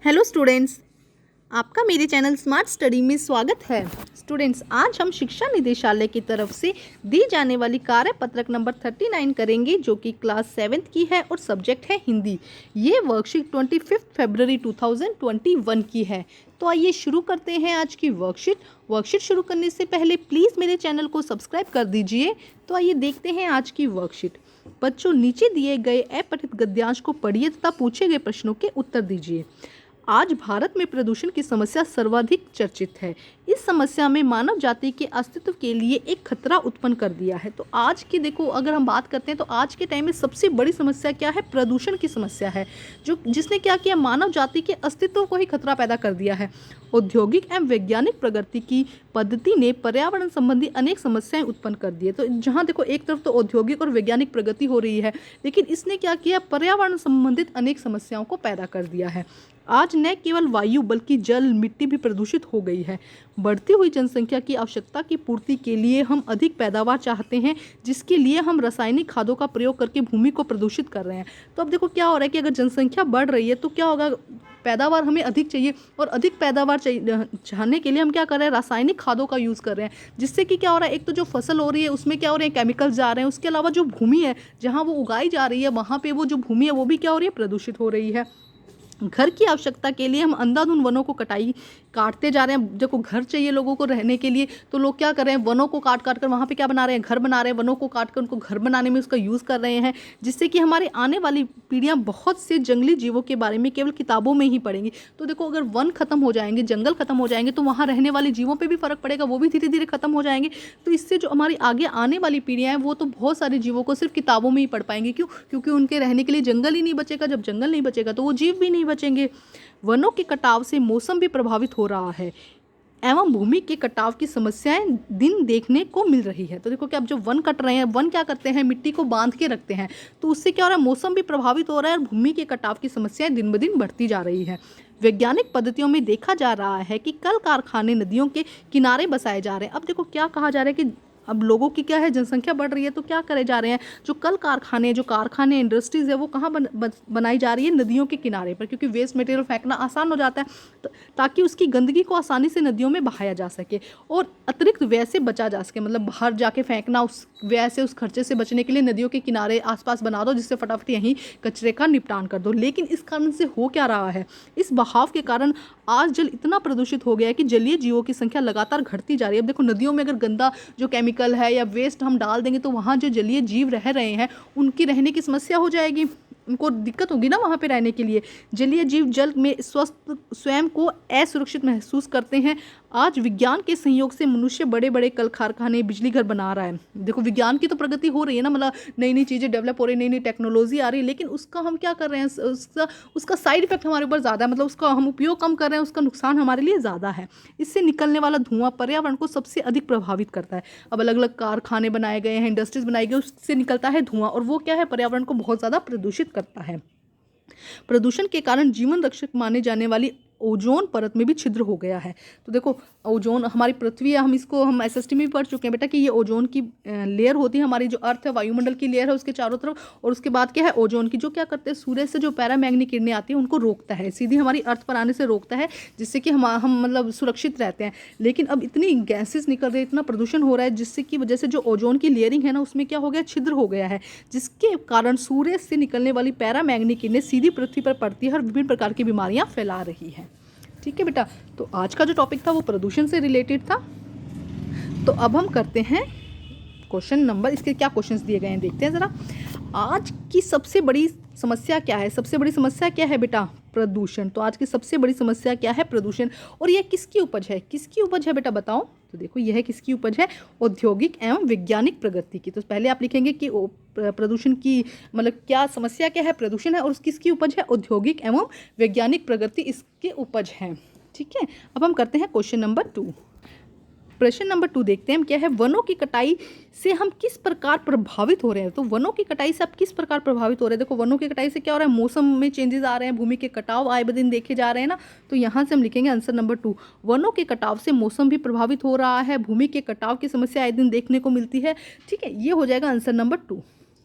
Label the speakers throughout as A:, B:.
A: Hello students, आपका मेरे channel smart study में स्वागत है। स्टूडेंट्स, आज हम शिक्षा निदेशालय की तरफ से दी जाने वाली कार्य पत्रक नंबर 39 करेंगे, जो कि क्लास 7th की है और सब्जेक्ट है हिंदी। ये वर्कशीट 25 फरवरी 2021 की है। तो आइए शुरू करते हैं आज की वर्कशीट शुरू करने से पहले प्लीज़ मेरे चैनल को सब्सक्राइब कर दीजिए। तो आइए देखते हैं आज की वर्कशीट। बच्चों, नीचे दिए गए अपठित गद्यांश को पढ़िए तथा पूछे गए प्रश्नों के उत्तर दीजिए। आज भारत में प्रदूषण की समस्या सर्वाधिक चर्चित है। इस समस्या में मानव जाति के अस्तित्व के लिए एक खतरा उत्पन्न कर दिया है। तो आज की देखो, अगर हम बात करते हैं तो आज के टाइम में सबसे बड़ी समस्या क्या है? प्रदूषण की समस्या है, जिसने क्या किया, मानव जाति के अस्तित्व को ही खतरा पैदा कर दिया है। औद्योगिक एवं वैज्ञानिक प्रगति की पद्धति ने पर्यावरण संबंधी अनेक समस्याएं उत्पन्न कर दी है। तो जहाँ देखो, एक तरफ तो औद्योगिक और वैज्ञानिक प्रगति हो रही है, लेकिन इसने क्या किया, पर्यावरण संबंधित अनेक समस्याओं को पैदा कर दिया है। आज न केवल वायु बल्कि जल, मिट्टी भी प्रदूषित हो गई है। बढ़ती हुई जनसंख्या की आवश्यकता की पूर्ति के लिए हम अधिक पैदावार चाहते हैं, जिसके लिए हम रासायनिक खादों का प्रयोग करके भूमि को प्रदूषित कर रहे हैं। तो अब देखो क्या हो रहा है कि अगर जनसंख्या बढ़ रही है तो क्या होगा, पैदावार हमें अधिक चाहिए, और अधिक पैदावार चाहने के लिए हम क्या कर रहे हैं, रासायनिक खादों का यूज़ कर रहे हैं, जिससे कि क्या हो रहा है, एक तो जो फसल हो रही है उसमें क्या हो रहे हैं, केमिकल्स जा रहे हैं। उसके अलावा जो भूमि है जहाँ वो उगाई जा रही है, वहाँ पे वो जो भूमि है वो भी क्या हो रही है, प्रदूषित हो रही है। घर की आवश्यकता के लिए हम अंधाधुंध वनों को काटते जा रहे हैं। देखो, घर चाहिए लोगों को रहने के लिए, तो लोग क्या कर रहे हैं, वनों को काट कर वहाँ पे क्या बना रहे हैं, घर बना रहे हैं। वनों को काट कर उनको घर बनाने में उसका यूज़ कर रहे हैं, जिससे कि हमारी आने वाली पीढ़ियाँ बहुत से जंगली जीवों के बारे में केवल किताबों में ही पढ़ेंगी। तो देखो, अगर वन खत्म हो जाएंगे, जंगल खत्म हो जाएंगे, तो वहाँ रहने वाले जीवों पर भी फर्क पड़ेगा, वो भी धीरे धीरे खत्म हो जाएंगे। तो इससे जो हमारी आगे आने वाली पीढ़ियाँ हैं वो तो बहुत सारे जीवों को सिर्फ किताबों में ही पढ़ पाएंगे। क्यों? क्योंकि उनके रहने के लिए जंगल ही नहीं बचेगा। जब जंगल नहीं बचेगा तो वो जीव भी नहीं बचेंगे। वनों के कटाव से मौसम भी प्रभावित हो रहा है एवं भूमि के कटाव की समस्याएं दिन देखने को मिल रही है। तो देखो कि अब जो वन कट रहे हैं, वन क्या करते हैं, मिट्टी को बांध के रखते हैं, तो उससे क्या हो रहा है, मौसम भी प्रभावित हो रहा है और भूमि के कटाव की समस्याएं दिन ब दिन बढ़ती जा रही है। वैज्ञानिक पद्धतियों में देखा जा रहा है कि कल कारखाने नदियों के किनारे बसाए जा रहे हैं। अब देखो क्या कहा जा रहा है कि अब लोगों की क्या है, जनसंख्या बढ़ रही है, तो क्या करे जा रहे हैं, जो कल कारखाने, जो कारखाने, इंडस्ट्रीज़ है, वो कहाँ बनाई जा रही है, नदियों के किनारे पर, क्योंकि वेस्ट मटेरियल फेंकना आसान हो जाता है, ताकि उसकी गंदगी को आसानी से नदियों में बहाया जा सके और अतिरिक्त व्यय से बचा जा सके। मतलब बाहर जाके फेंकना, उस व्यय से, उस खर्चे से बचने के लिए नदियों के किनारे आसपास बना दो, जिससे फटाफट यहीं कचरे का निपटान कर दो। लेकिन इस कारण से हो क्या रहा है, इस बहाव के कारण आज जल इतना प्रदूषित हो गया है कि जलीय जीवों की संख्या लगातार घटती जा रही है। अब देखो, नदियों में अगर गंदा जो केमिकल है या वेस्ट हम डाल देंगे, तो वहाँ जो जलीय जीव रह रहे हैं उनकी रहने की समस्या हो जाएगी, उनको दिक्कत होगी ना वहाँ पे रहने के लिए। जलीय जीव जल में स्वस्थ स्वयं को असुरक्षित महसूस करते हैं। आज विज्ञान के सहयोग से मनुष्य बड़े बड़े कल कारखाने, बिजली घर बना रहा है। देखो, विज्ञान की तो प्रगति हो रही है ना, मतलब नई नई चीज़ें डेवलप हो रही है, नई नई टेक्नोलॉजी आ रही है, लेकिन उसका हम क्या कर रहे हैं, उसका साइड इफेक्ट हमारे ऊपर ज़्यादा है। मतलब उसका हम उपयोग कम कर रहे हैं, उसका नुकसान हमारे लिए ज़्यादा है। इससे निकलने वाला धुआं पर्यावरण को सबसे अधिक प्रभावित करता है। अब अलग अलग कारखाने बनाए गए हैं, इंडस्ट्रीज बनाई गई, उससे निकलता है धुआं, और वो क्या है, पर्यावरण को बहुत ज़्यादा प्रदूषित करता है। प्रदूषण के कारण जीवन रक्षक माने जाने वाली ओजोन परत में भी छिद्र हो गया है। तो देखो, ओजोन हमारी पृथ्वी है, हम एसएसटी में भी पढ़ चुके हैं बेटा कि ये ओजोन की लेयर होती है, हमारी जो अर्थ है, वायुमंडल की लेयर है उसके चारों तरफ, और उसके बाद क्या है, ओजोन की, जो क्या करते हैं, सूर्य से जो पैरामैग्नेटिक किरणें आती हैं उनको रोकता है, सीधी हमारी अर्थ पर आने से रोकता है, जिससे कि हम मतलब सुरक्षित रहते हैं। लेकिन अब इतनी गैसेस निकल रही है, इतना प्रदूषण हो रहा है, जिससे की वजह से जो ओजोन की लेयरिंग है ना, उसमें क्या हो गया, छिद्र हो गया है, जिसके कारण सूर्य से निकलने वाली पैरामैग्नेटिक किरणें सीधी पृथ्वी पर पड़ती है और विभिन्न प्रकार की बीमारियां फैला रही है। ठीक है बेटा, तो आज का जो टॉपिक था वो प्रदूषण से रिलेटेड था। तो अब हम करते हैं क्वेश्चन नंबर, इसके क्या क्वेश्चंस दिए गए हैं देखते हैं ज़रा। आज की सबसे बड़ी समस्या क्या है? सबसे बड़ी समस्या क्या है बेटा? प्रदूषण। तो आज की सबसे बड़ी समस्या क्या है? प्रदूषण। और यह किसकी उपज है? किसकी उपज है बेटा, बताओ। तो देखो, यह किसकी उपज है? औद्योगिक एवं वैज्ञानिक प्रगति की। तो पहले आप लिखेंगे कि प्रदूषण की मतलब क्या समस्या क्या है, प्रदूषण है, और किसकी उपज है? औद्योगिक एवं वैज्ञानिक प्रगति इसके उपज है। ठीक है, अब हम करते हैं क्वेश्चन नंबर 2। प्रश्न नंबर 2 देखते हैं हम, क्या है, वनों की कटाई से हम किस प्रकार प्रभावित हो रहे हैं। तो वनों की कटाई से आप किस प्रकार प्रभावित हो रहे हैं? देखो, वनों की कटाई से क्या हो रहा है, मौसम में चेंजेस आ रहे हैं, भूमि के कटाव आए दिन देखे जा रहे हैं ना। तो यहाँ से हम लिखेंगे आंसर नंबर 2, वनों के कटाव से मौसम भी प्रभावित हो रहा है, भूमि के कटाव की समस्या आए दिन देखने को मिलती है। ठीक है, ये हो जाएगा आंसर नंबर 2।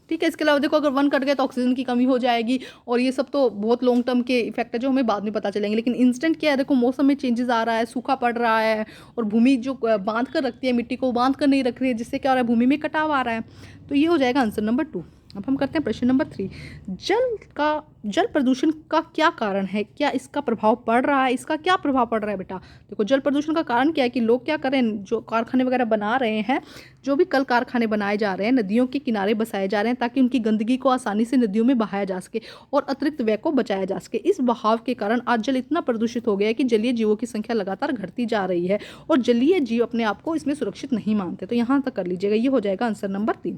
A: ठीक है। इसके अलावा देखो अगर 1 कट गया तो ऑक्सीजन की कमी हो जाएगी, और ये सब तो बहुत लॉन्ग टर्म के इफेक्ट है जो हमें बाद में पता चलेंगे। लेकिन इंस्टेंट क्या है, देखो मौसम में चेंजेस आ रहा है, सूखा पड़ रहा है, और भूमि जो बांध कर रखती है मिट्टी को, बांध कर नहीं रख रही है, जिससे क्या हो रहा है, भूमि में कटाव आ रहा है। तो ये हो जाएगा आंसर नंबर 2। अब हम करते हैं प्रश्न नंबर 3। जल प्रदूषण का क्या कारण है, क्या इसका प्रभाव पड़ रहा है, इसका क्या प्रभाव पड़ रहा है बेटा। देखो जल प्रदूषण का कारण क्या है कि लोग क्या करें, जो कारखाने वगैरह बना रहे हैं, जो भी कल कारखाने बनाए जा रहे हैं, नदियों के किनारे बसाए जा रहे हैं ताकि उनकी गंदगी को आसानी से नदियों में बहाया जा सके और अतिरिक्त व्यय को बचाया जा सके। इस बहाव के कारण आज जल इतना प्रदूषित हो गया है कि जलीय जीवों की संख्या लगातार घटती जा रही है, और जलीय जीव अपने आप को इसमें सुरक्षित नहीं मानते। तो यहाँ तक कर लीजिएगा, ये हो जाएगा आंसर नंबर 3।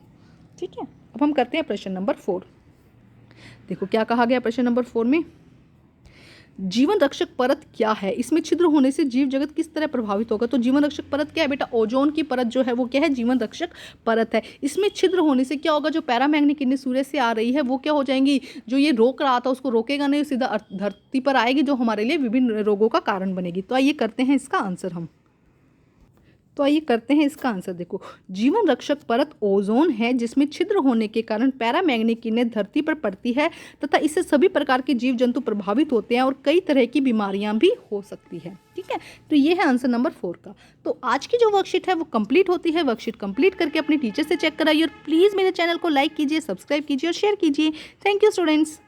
A: ठीक है। अब हम करते हैं प्रश्न नंबर 4। देखो क्या कहा गया प्रश्न नंबर 4 में, जीवन रक्षक परत क्या है, इसमें छिद्र होने से जीव जगत किस तरह प्रभावित होगा। तो जीवन रक्षक परत क्या है बेटा, ओजोन की परत जो है वो क्या है, जीवन रक्षक परत है। इसमें छिद्र होने से क्या होगा, जो पैरामैग्नेटिक किरणें सूर्य से आ रही है वो क्या हो जाएंगी, जो ये रोक रहा था उसको रोकेगा नहीं, सीधा धरती पर आएगी, जो हमारे लिए विभिन्न रोगों का कारण बनेगी। तो आइए करते हैं इसका आंसर हम। तो आइए करते हैं इसका आंसर। देखो जीवन रक्षक परत ओजोन है, जिसमें छिद्र होने के कारण पैरामैग्नेटिक किरणें धरती पर पड़ती है तथा इससे सभी प्रकार के जीव जंतु प्रभावित होते हैं और कई तरह की बीमारियां भी हो सकती है। ठीक है। तो ये है आंसर नंबर 4 का। तो आज की जो वर्कशीट है वो कंप्लीट होती है। वर्कशीट कंप्लीट करके अपने टीचर से चेक कराइए, और प्लीज़ मेरे चैनल को लाइक कीजिए, सब्सक्राइब कीजिए और शेयर कीजिए। Thank you students.